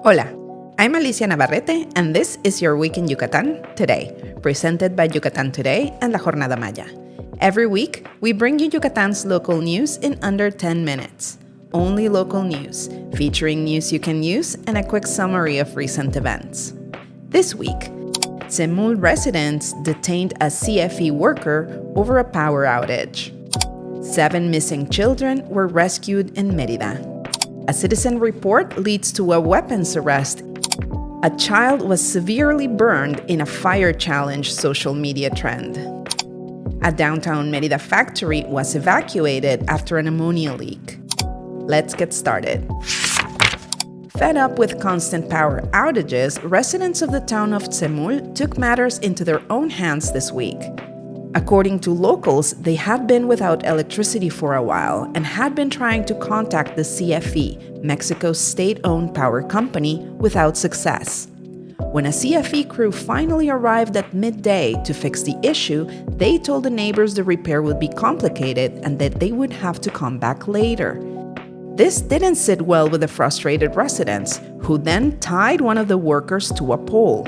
Hola, I'm Alicia Navarrete, and this is your Week in Yucatán Today, presented by Yucatán Today and La Jornada Maya. Every week, we bring you Yucatan's local news in under 10 minutes. Only local news, featuring news you can use and a quick summary of recent events. This week, Dzemul residents detained a CFE worker over a power outage. 7 missing children were rescued in Mérida. A citizen report leads to a weapons arrest. A child was severely burned in a fire challenge social media trend. A downtown Mérida factory was evacuated after an ammonia leak. Let's get started. Fed up with constant power outages, residents of the town of Dzemul took matters into their own hands this week. According to locals, they had been without electricity for a while and had been trying to contact the CFE, Mexico's state-owned power company, without success. When a CFE crew finally arrived at midday to fix the issue, they told the neighbors the repair would be complicated and that they would have to come back later. This didn't sit well with the frustrated residents, who then tied one of the workers to a pole.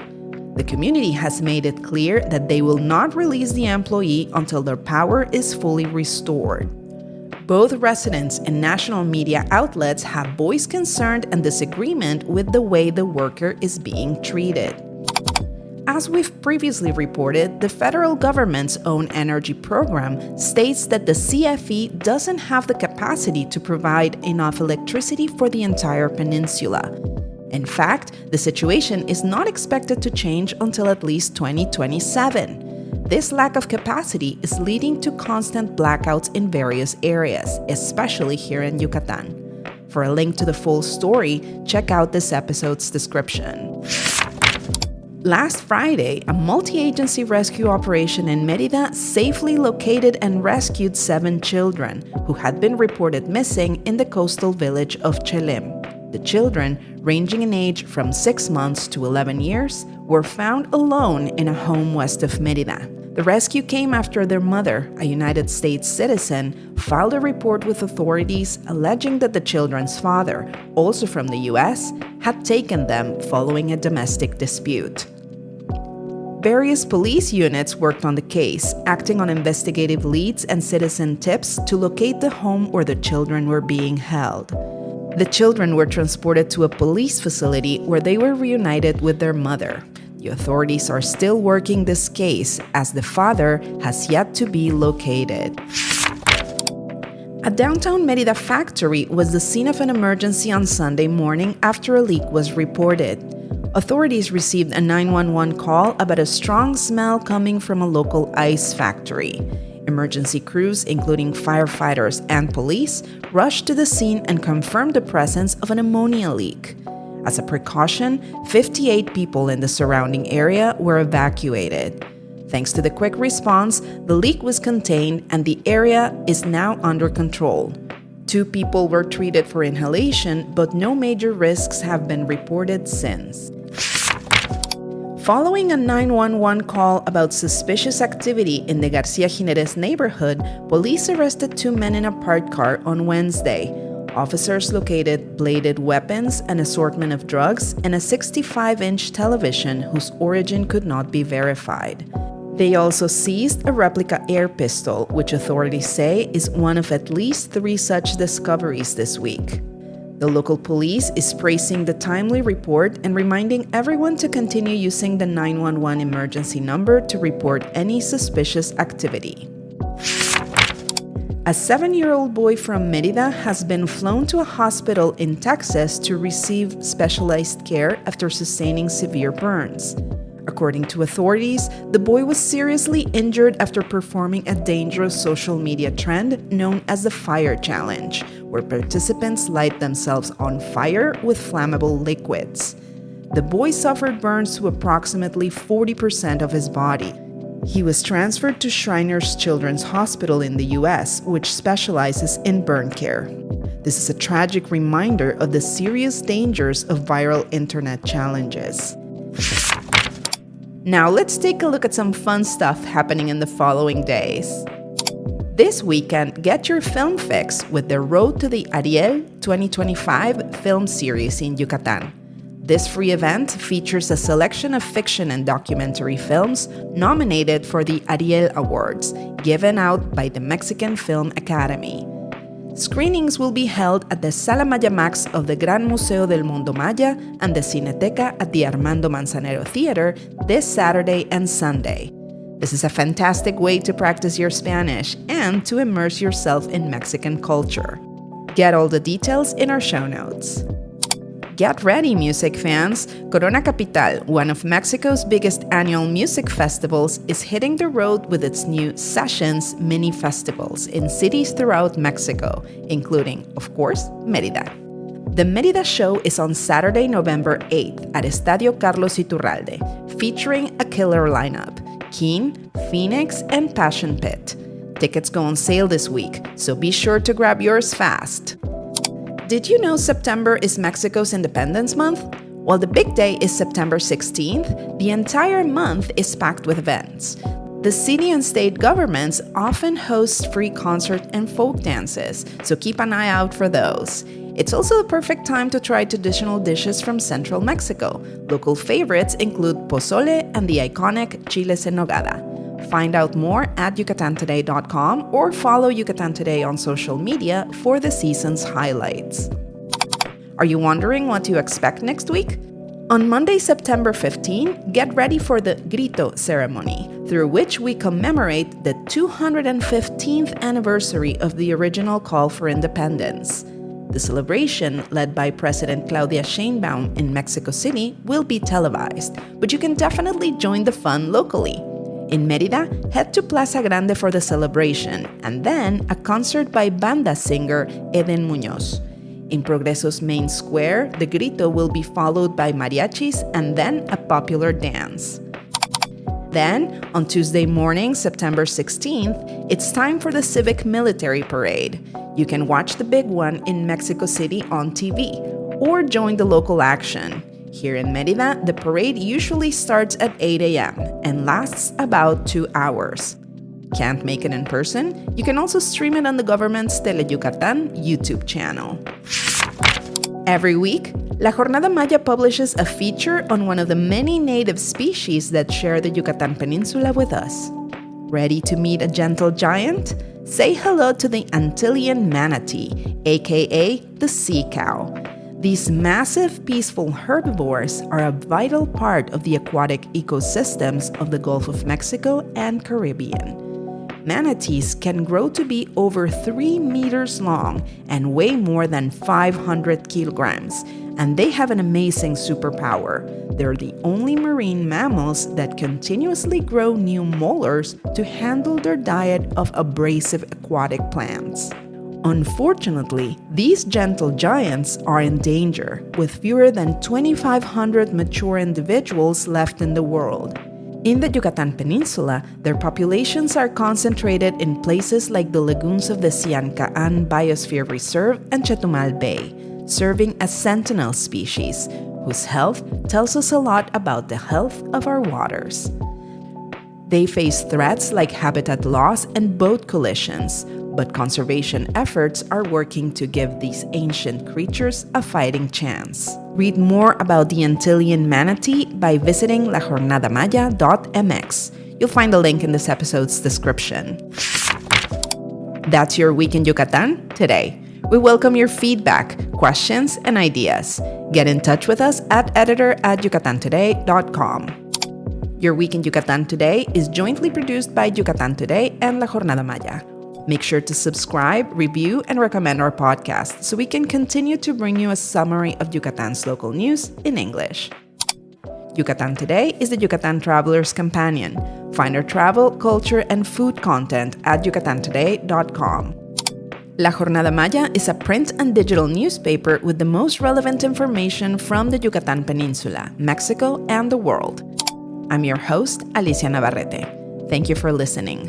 The community has made it clear that they will not release the employee until their power is fully restored. Both residents and national media outlets have voiced concern and disagreement with the way the worker is being treated. As we've previously reported, the federal government's own energy program states that the CFE doesn't have the capacity to provide enough electricity for the entire peninsula. In fact, the situation is not expected to change until at least 2027. This lack of capacity is leading to constant blackouts in various areas, especially here in Yucatan. For a link to the full story, check out this episode's description. Last Friday, a multi-agency rescue operation in Mérida safely located and rescued 7 children who had been reported missing in the coastal village of Chelem. The children, ranging in age from 6 months to 11 years, were found alone in a home west of Mérida. The rescue came after their mother, a United States citizen, filed a report with authorities alleging that the children's father, also from the U.S., had taken them following a domestic dispute. Various police units worked on the case, acting on investigative leads and citizen tips to locate the home where the children were being held. The children were transported to a police facility where they were reunited with their mother. The authorities are still working this case as the father has yet to be located. A downtown Mérida factory was the scene of an emergency on Sunday morning after a leak was reported. Authorities received a 911 call about a strong smell coming from a local ice factory. Emergency crews, including firefighters and police, rushed to the scene and confirmed the presence of an ammonia leak. As a precaution, 58 people in the surrounding area were evacuated. Thanks to the quick response, the leak was contained and the area is now under control. 2 people were treated for inhalation, but no major risks have been reported since. Following a 911 call about suspicious activity in the Garcia Jimenez neighborhood, police arrested 2 men in a parked car on Wednesday. Officers located bladed weapons, an assortment of drugs, and a 65-inch television whose origin could not be verified. They also seized a replica air pistol, which authorities say is one of at least 3 such discoveries this week. The local police is praising the timely report and reminding everyone to continue using the 911 emergency number to report any suspicious activity. A 7-year-old boy from Mérida has been flown to a hospital in Texas to receive specialized care after sustaining severe burns. According to authorities, the boy was seriously injured after performing a dangerous social media trend known as the fire challenge, where participants light themselves on fire with flammable liquids. The boy suffered burns to approximately 40% of his body. He was transferred to Shriners Children's Hospital in the U.S., which specializes in burn care. This is a tragic reminder of the serious dangers of viral internet challenges. Now let's take a look at some fun stuff happening in the following days. This weekend, get your film fix with the Road to the Ariel 2025 film series in Yucatan. This free event features a selection of fiction and documentary films nominated for the Ariel Awards, given out by the Mexican Film Academy. Screenings will be held at the Sala Maya Max of the Gran Museo del Mundo Maya and the Cineteca at the Armando Manzanero Theater this Saturday and Sunday. This is a fantastic way to practice your Spanish and to immerse yourself in Mexican culture. Get all the details in our show notes. Get ready, music fans! Corona Capital, one of Mexico's biggest annual music festivals, is hitting the road with its new Sessions mini festivals in cities throughout Mexico, including, of course, Mérida. The Mérida show is on Saturday, November 8th at Estadio Carlos Iturralde, featuring a killer lineup: Keane, Phoenix, and Passion Pit. Tickets go on sale this week, so be sure to grab yours fast. Did you know September is Mexico's Independence Month? While the big day is September 16th, the entire month is packed with events. The city and state governments often host free concerts and folk dances, so keep an eye out for those. It's also the perfect time to try traditional dishes from central Mexico. Local favorites include pozole and the iconic chiles en nogada. Find out more at yucatantoday.com or follow Yucatán Today on social media for the season's highlights. Are you wondering what to expect next week? On Monday, September 15, get ready for the Grito ceremony, through which we commemorate the 215th anniversary of the original call for independence. The celebration, led by President Claudia Sheinbaum in Mexico City, will be televised, but you can definitely join the fun locally. In Mérida, head to Plaza Grande for the celebration, and then a concert by banda singer Eden Muñoz. In Progreso's main square, the grito will be followed by mariachis and then a popular dance. Then, on Tuesday morning, September 16th, it's time for the Civic Military Parade. You can watch the big one in Mexico City on TV, or join the local action. Here in Mérida, the parade usually starts at 8 a.m. and lasts about 2 hours. Can't make it in person? You can also stream it on the government's Tele Yucatán YouTube channel. Every week, La Jornada Maya publishes a feature on one of the many native species that share the Yucatán Peninsula with us. Ready to meet a gentle giant? Say hello to the Antillean manatee, aka the sea cow. These massive, peaceful herbivores are a vital part of the aquatic ecosystems of the Gulf of Mexico and Caribbean. Manatees can grow to be over 3 meters long and weigh more than 500 kilograms, and they have an amazing superpower. They're the only marine mammals that continuously grow new molars to handle their diet of abrasive aquatic plants. Unfortunately, these gentle giants are in danger, with fewer than 2,500 mature individuals left in the world. In the Yucatán Peninsula, their populations are concentrated in places like the lagoons of the Siancaan Biosphere Reserve and Chetumal Bay, serving as sentinel species, whose health tells us a lot about the health of our waters. They face threats like habitat loss and boat collisions, but conservation efforts are working to give these ancient creatures a fighting chance. Read more about the Antillean manatee by visiting lajornadamaya.mx. You'll find a link in this episode's description. That's your Week in Yucatán today. We welcome your feedback, questions, and ideas. Get in touch with us at editor@yucatantoday.com. Your Week in Yucatán Today is jointly produced by Yucatán Today and La Jornada Maya. Make sure to subscribe, review, and recommend our podcast so we can continue to bring you a summary of Yucatan's local news in English. Yucatán Today is the Yucatán Traveler's Companion. Find our travel, culture, and food content at yucatantoday.com. La Jornada Maya is a print and digital newspaper with the most relevant information from the Yucatán Peninsula, Mexico, and the world. I'm your host, Alicia Navarrete. Thank you for listening.